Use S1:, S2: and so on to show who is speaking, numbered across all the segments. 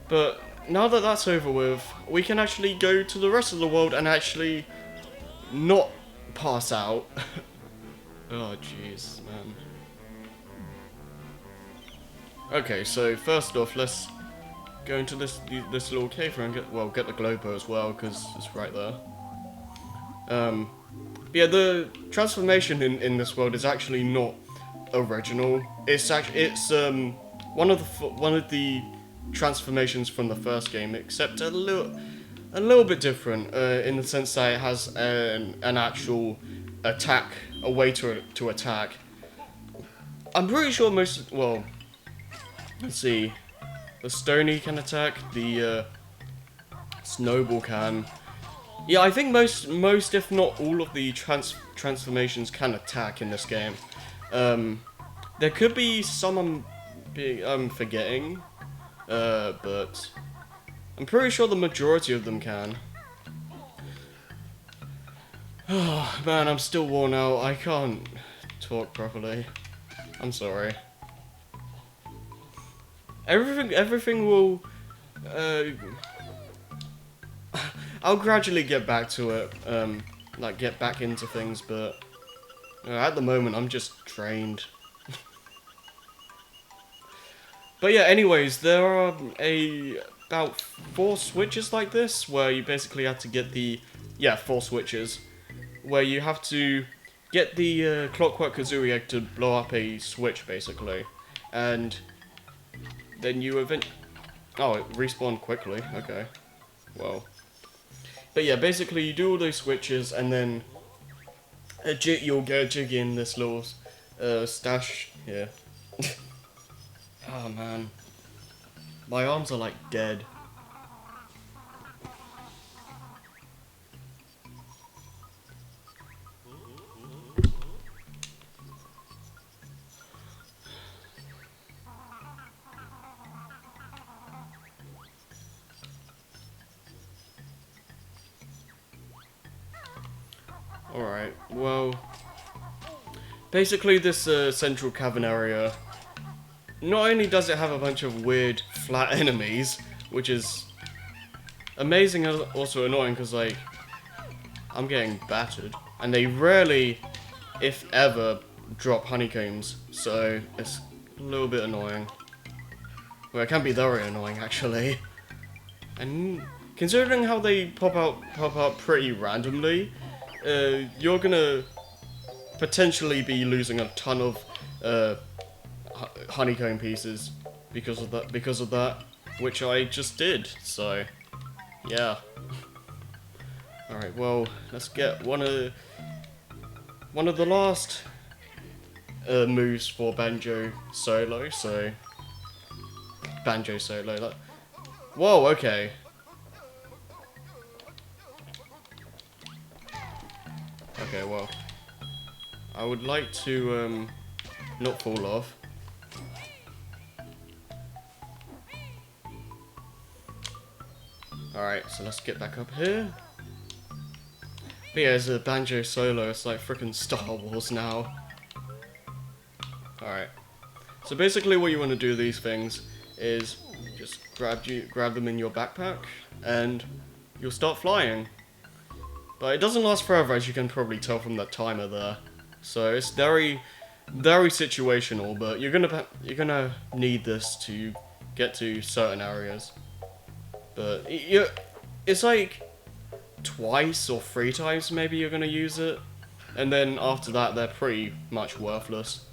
S1: But now that that's over with, we can actually go to the rest of the world and actually not pass out. Oh, jeez, man. Okay, so first off, let's go into this little cave and get the Globo as well, because it's right there. Yeah, the transformation in this world is actually not original. It's one of the transformations from the first game, except a little bit different in the sense that it has an actual attack, a way to attack. I'm pretty sure well, let's see, the Stony can attack, the Snowball can. Yeah, I think most if not all of the transformations can attack in this game. There could be some I'm forgetting, but I'm pretty sure the majority of them can. Oh man, I'm still worn out. I can't talk properly. I'm sorry. Everything will. I'll gradually get back to it, like get back into things, but at the moment I'm just drained. But yeah, anyways, there are about 4 switches like this, where you basically have to get 4 switches, where you have to get the Clockwork Kazooie egg to blow up a switch, basically, and then you oh, it respawned quickly, okay, well. But yeah, basically you do all those switches, and then you'll get a Jiggy in this little stash here. Oh man, my arms are like dead. Alright, well, basically this central cavern area, not only does it have a bunch of weird flat enemies, which is amazing and also annoying because, like, I'm getting battered, and they rarely, if ever, drop honeycombs, so it's a little bit annoying. Well, it can be very annoying, actually. And considering how they pop out pretty randomly, you're gonna potentially be losing a ton of honeycomb pieces because of that, which I just did. So, yeah. All right. Well, let's get one of the last moves for Banjo solo. So, Banjo solo. Whoa. Okay. Okay, well, I would like to not fall off. Alright, so let's get back up here. But yeah, it's a Banjo solo, it's like freaking Star Wars now. Alright. So basically what you want to do with these things is just grab them in your backpack and you'll start flying. But it doesn't last forever, as you can probably tell from that timer there. So it's very, very situational. But you're gonna need this to get to certain areas. But it's like twice or 3 times maybe you're gonna use it, and then after that they're pretty much worthless.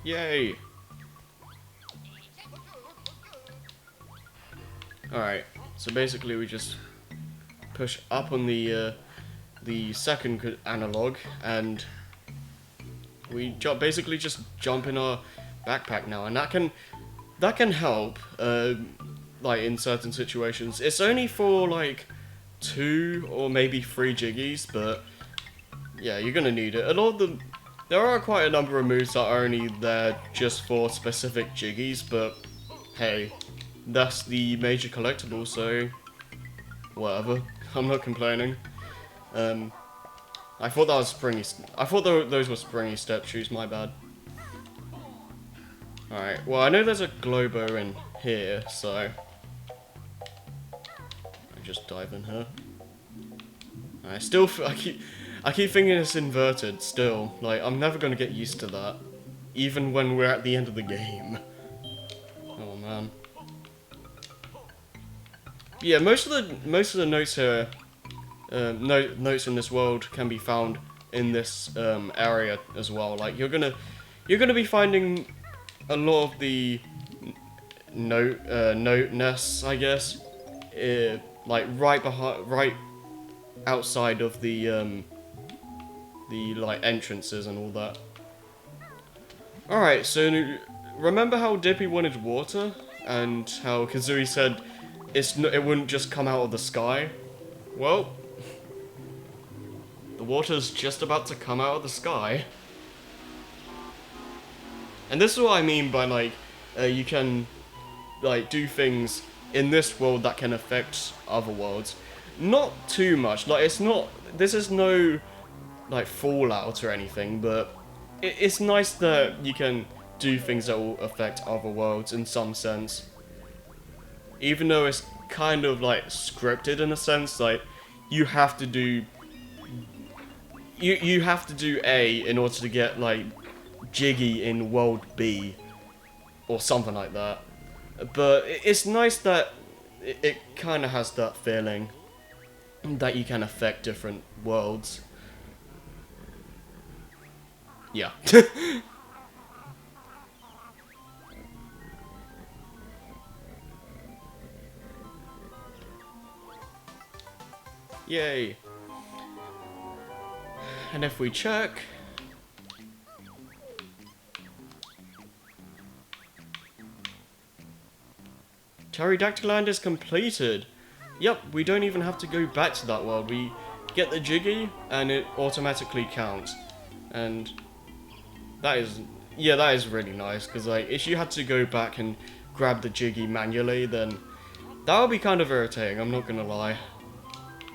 S1: Yay! Alright, so basically we just push up on the second analog, and we basically just jump in our backpack now, and that can help, like in certain situations. It's only for like 2 or maybe 3 jiggies, but yeah, you're gonna need it. There are quite a number of moves that are only there just for specific jiggies, but hey, that's the major collectible, so whatever. I'm not complaining. I thought that was springy. I thought those were springy step shoes. My bad. All right. Well, I know there's a Globo in here, so I just dive in here. I still. I keep thinking it's inverted. Still, like I'm never gonna get used to that, even when we're at the end of the game. Oh man. Yeah, most of the notes here, notes in this world can be found in this area as well. Like you're gonna be finding a lot of the note nests, I guess, like right outside of the like entrances and all that. All right, so remember how Dippy wanted water and how Kazooie said it wouldn't just come out of the sky? Well, the water's just about to come out of the sky. And this is what I mean by like, you can like do things in this world that can affect other worlds. Not too much, like this is no like Fallout or anything, but it's nice that you can do things that will affect other worlds in some sense. Even though it's kind of like scripted in a sense, like you have to do you have to do A in order to get like Jiggy in World B or something like that. But it's nice that it kind of has that feeling that you can affect different worlds. Yeah. Yay. And if we check, Pterodactyl Land is completed. Yep, we don't even have to go back to that world. We get the Jiggy and it automatically counts. And that is really nice, because like if you had to go back and grab the Jiggy manually, then that would be kind of irritating, I'm not gonna lie.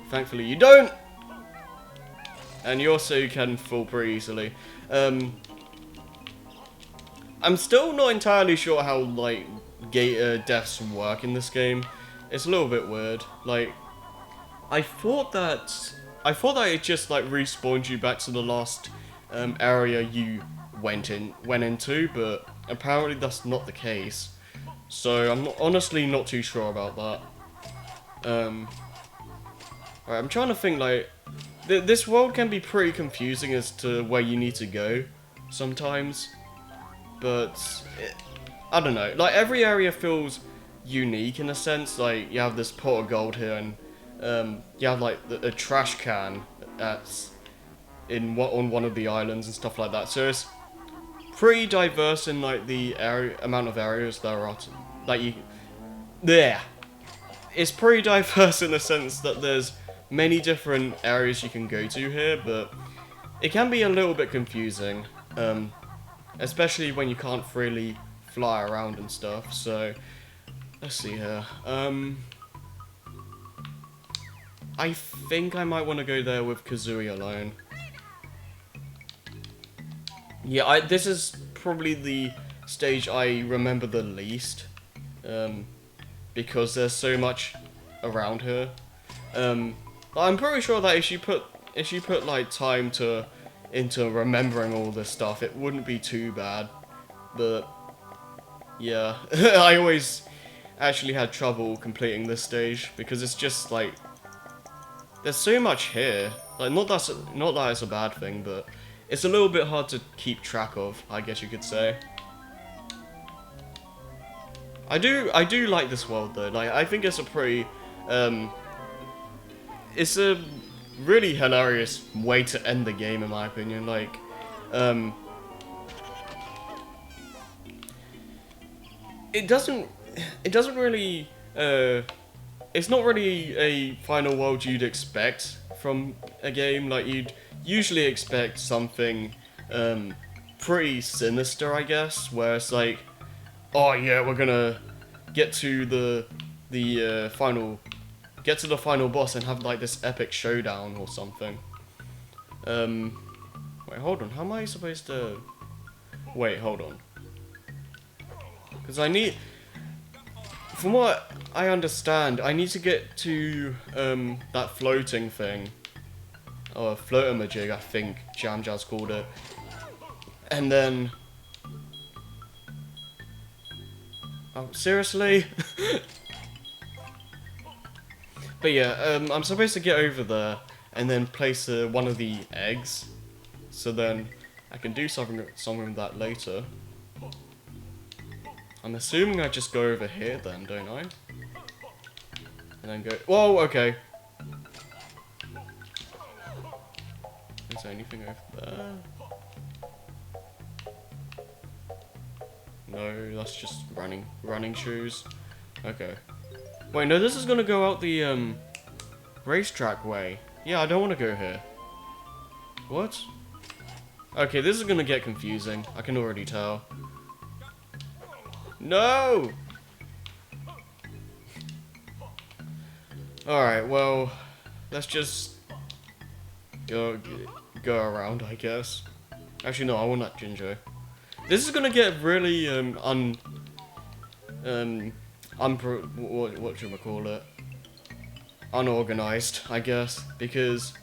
S1: Thankfully you don't! And you also can fall pretty easily. I'm still not entirely sure how like deaths work in this game. It's a little bit weird. Like, I thought that it just like respawned you back to the last area you went into, but apparently that's not the case. So I'm honestly not too sure about that. Alright, I'm trying to think, like, this world can be pretty confusing as to where you need to go sometimes, but I don't know. Like, every area feels unique in a sense. Like, you have this pot of gold here, and you have like a trash can on one of the islands and stuff like that. So it's pretty diverse in like the amount of areas there are it's pretty diverse in the sense that there's many different areas you can go to here, but it can be a little bit confusing, especially when you can't freely fly around and stuff. So let's see here. I think I might want to go there with Kazooie alone. Yeah, this is probably the stage I remember the least, because there's so much around here. I'm pretty sure that if you put like time into remembering all this stuff, it wouldn't be too bad. But yeah, I always actually had trouble completing this stage because it's just like there's so much here. Like not that it's a bad thing, but it's a little bit hard to keep track of, I guess you could say. I do like this world though. Like I think it's a pretty it's a really hilarious way to end the game in my opinion. Like it doesn't really it's not really a final world you'd expect from a game. Like you'd usually expect something pretty sinister, I guess, where it's like, oh yeah, we're gonna get to the final get to the final boss and have like this epic showdown or something. Wait, hold on. How am I supposed to... Wait, hold on. Because I need... From what I understand, I need to get to that floating thing. Or floatamajig, I think Jam Jazz called it. And then... Oh, seriously? But yeah, I'm supposed to get over there and then place one of the eggs. So then I can do something with that later. I'm assuming I just go over here then, don't I? And then go... Whoa, okay. Is there anything over there? No, that's just running shoes. Okay. Wait, no, this is gonna go out the racetrack way. Yeah, I don't want to go here. What? Okay, this is gonna get confusing. I can already tell. No! Alright, well, let's just go around, I guess. Actually, no, I want that ginger. This is gonna get really, what should we call it? Unorganized, I guess, because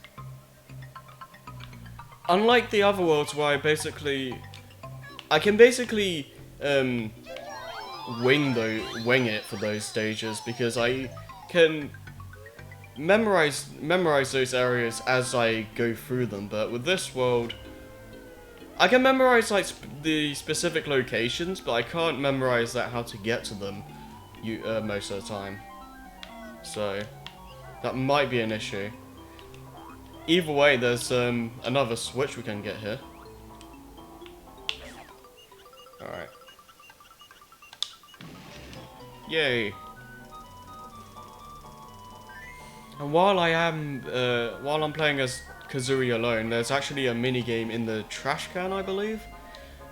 S1: unlike the other worlds where I can basically wing it for those stages, because I can memorize those areas as I go through them. But with this world, I can memorize like the specific locations, but I can't memorize how to get to them most of the time. So that might be an issue. Either way, there's another switch we can get here. Alright. Yay. And while I'm playing as Kazooie alone, there's actually a mini game in the trash can, I believe.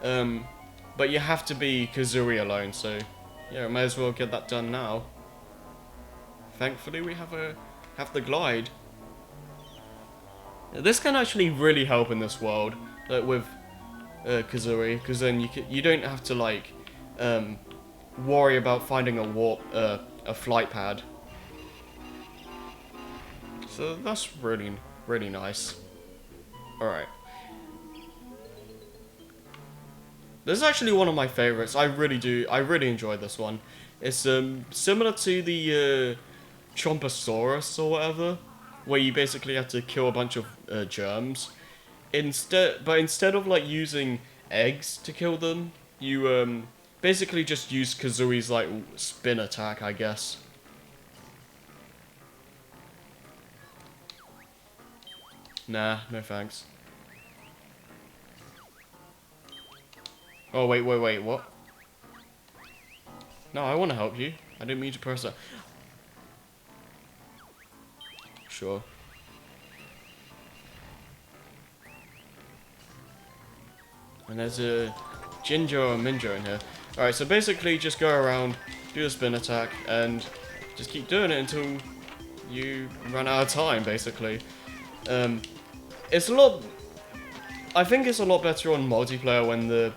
S1: But you have to be Kazooie alone, so yeah, may as well get that done now. Thankfully, we have the glide. This can actually really help in this world, like with Kazooie, because then you don't have to like worry about finding a flight pad. So that's really nice. All right. This is actually one of my favorites. I really enjoy this one. It's similar to the Chomposaurus or whatever, where you basically have to kill a bunch of germs. Instead of like using eggs to kill them, you basically just use Kazooie's like spin attack, I guess. Nah, no thanks. Oh, wait, what? No, I want to help you. I didn't mean to press that. Sure. And there's a Jinjo and Minjo in here. Alright, so basically just go around, do the spin attack, and just keep doing it until you run out of time, basically. It's a lot... I think it's a lot better on multiplayer when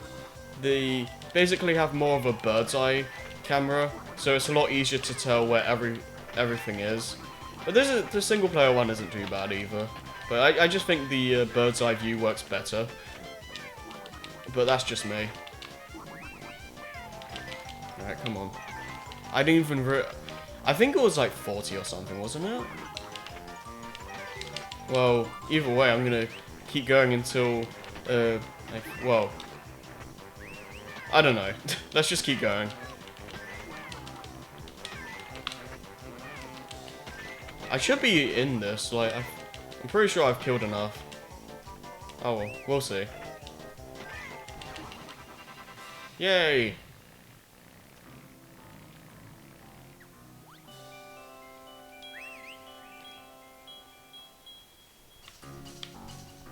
S1: they basically have more of a bird's eye camera, so it's a lot easier to tell where everything is. But the single player one isn't too bad either. But I just think the bird's eye view works better. But that's just me. Alright, come on. I didn't even I think it was like 40 or something, wasn't it? Well, either way, I'm gonna keep going until, well, I don't know. Let's just keep going. I should be in this, like, I'm pretty sure I've killed enough. Oh well, we'll see. Yay!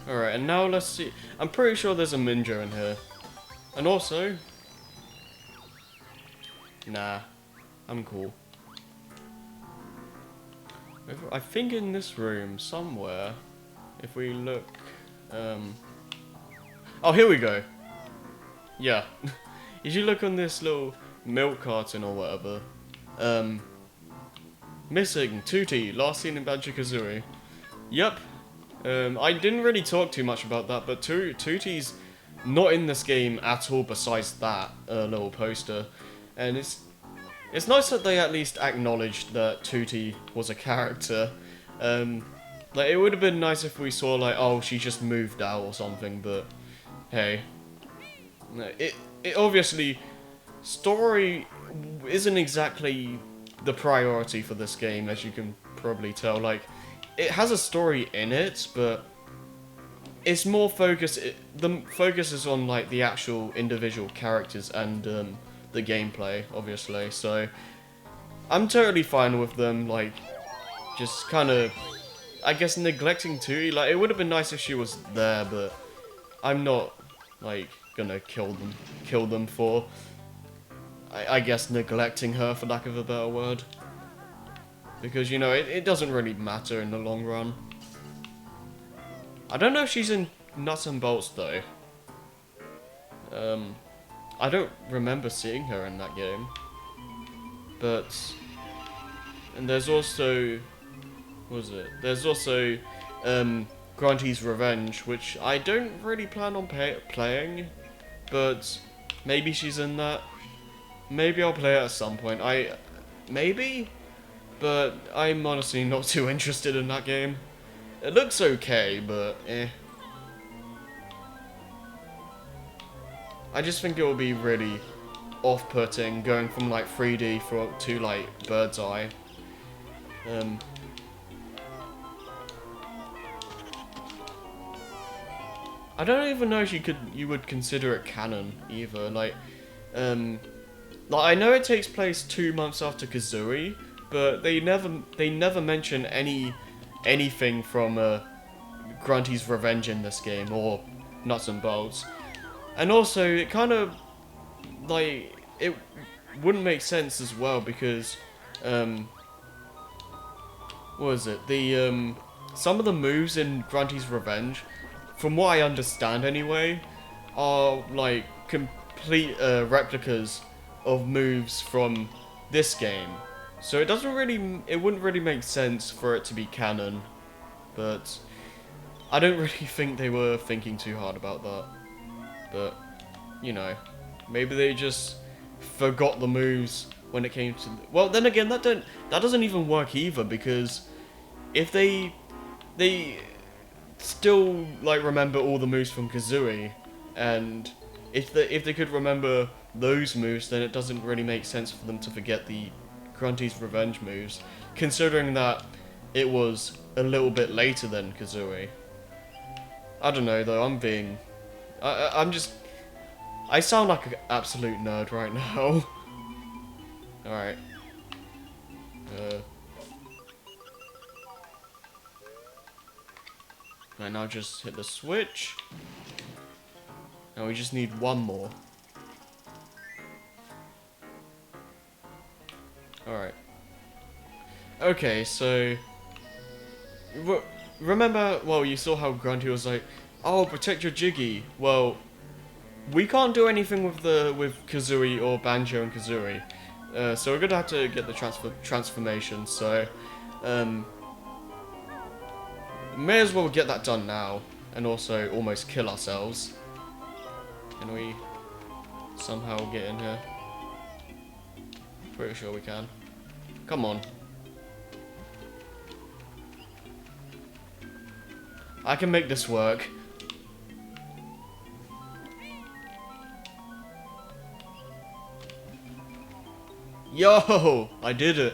S1: Alright, and now let's see. I'm pretty sure there's a Minjo in here. And also... Nah. I'm cool. I think in this room somewhere, if we look, oh, here we go. Yeah. If you look on this little milk carton or whatever, missing Tootie, last seen in Banjo-Kazooie. Yep. I didn't really talk too much about that, but Tootie's not in this game at all besides that little poster. And it's nice that they at least acknowledged that Tootie was a character. Like, it would have been nice if we saw, like, oh, she just moved out or something, but hey. It obviously, story isn't exactly the priority for this game, as you can probably tell. Like, it has a story in it, but it's more focused. The focus is on like the actual individual characters and the gameplay, obviously. So I'm totally fine with them, like, just kind of, I guess, neglecting Tootie. Like, it would have been nice if she was there, but I'm not like gonna kill them for, I guess, neglecting her, for lack of a better word. Because, you know, it doesn't really matter in the long run. I don't know if she's in Nuts and Bolts, though. I don't remember seeing her in that game. But, and there's also, what was it? There's also, Grunty's Revenge, which I don't really plan on playing. But, maybe she's in that. Maybe I'll play it at some point. Maybe? But I'm honestly not too interested in that game. It looks okay, but eh. I just think it will be really off-putting going from like 3D to like bird's eye. I don't even know if you would consider it canon either. Like I know it takes place 2 months after Kazooie, but they never mention anything from Grunty's Revenge in this game, or Nuts and Bolts. And also, it kind of, like, it wouldn't make sense as well, because, what is it? Some of the moves in Grunty's Revenge, from what I understand anyway, are, like, complete replicas of moves from this game. So it wouldn't really make sense for it to be canon, but I don't really think they were thinking too hard about that. But, you know, maybe they just forgot the moves when it came to... Well, then again, that doesn't even work either, because if they still, like, remember all the moves from Kazooie, and if they could remember those moves, then it doesn't really make sense for them to forget the Grunty's Revenge moves, considering that it was a little bit later than Kazooie. I don't know though, I sound like an absolute nerd right now. Alright. I now just hit the switch. Now we just need one more. Alright. Okay, so... Remember, well, you saw how Grunty was like, oh, protect your Jiggy. Well, we can't do anything with Kazooie or Banjo and Kazooie. So we're gonna have to get the transformation, so... may as well get that done now, and also almost kill ourselves. Can we somehow get in here? Pretty sure we can. Come on. I can make this work. Yo! I did it.